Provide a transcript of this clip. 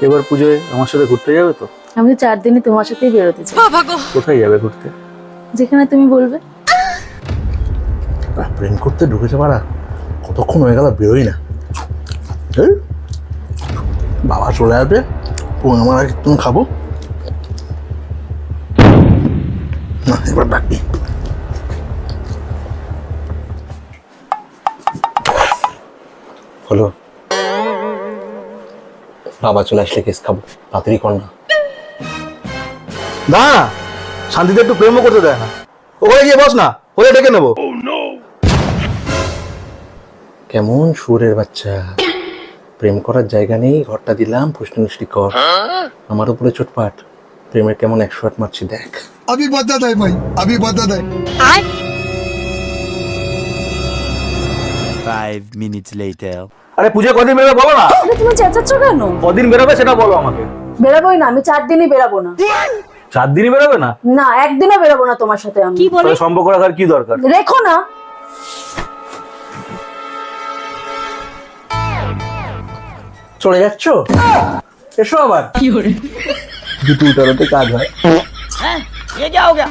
এবার পুজোয় আমার সাথে ঘুরতে যাবে তো? আমি তো 4 দিনই তোমার সাথেই বেরোতে চাই। কোথায় যাবে ঘুরতে? যেখানে তুমি বলবে। প্রেম করতে ঢুকেছে পারা, কতক্ষণ হয়ে গেল বেরোই না। এই, বাবা চলে আসবে, ও আমার আগে তুমি খাবো না, এবার ডাকবি। হলো, বাবা চলে আসলে কেস খাবো, তাড়াতাড়ি কর না। না না, শান্তিতে একটু প্রেমও করতে দেয় না। ওখানে গিয়ে বস না, ওরে ডেকে নেবো। কেমন সুরের বাচ্চা, প্রেম করার জায়গা নেই, ঘরটা দিলাম, ফুষ্টি কর। আমার উপরে চোটপাট, প্রেমের কেমন 108 মারছি দেখ। अभी बता दे भाई, अभी बता दे। 5 minutes later. আরে পুজো কদিন বেরোবে বলো না। আরে তুমি চেঁচাচ্ছ কেন? কদিন বেরোবে সেটা বলো আমাকে। বেরাবোই না, আমি 4 দিনই বেরাবো না। 4 দিনই বেরোবে না? না, একদিনও বেরাবো না তোমার সাথে আমি। তাহলে সম্পর্ক রাখার কি দরকার? রেখো না। চলে যাচ্ছ? এসো আবার। দুটো উঠানোতে কাজ হয়। ये क्या हो गया?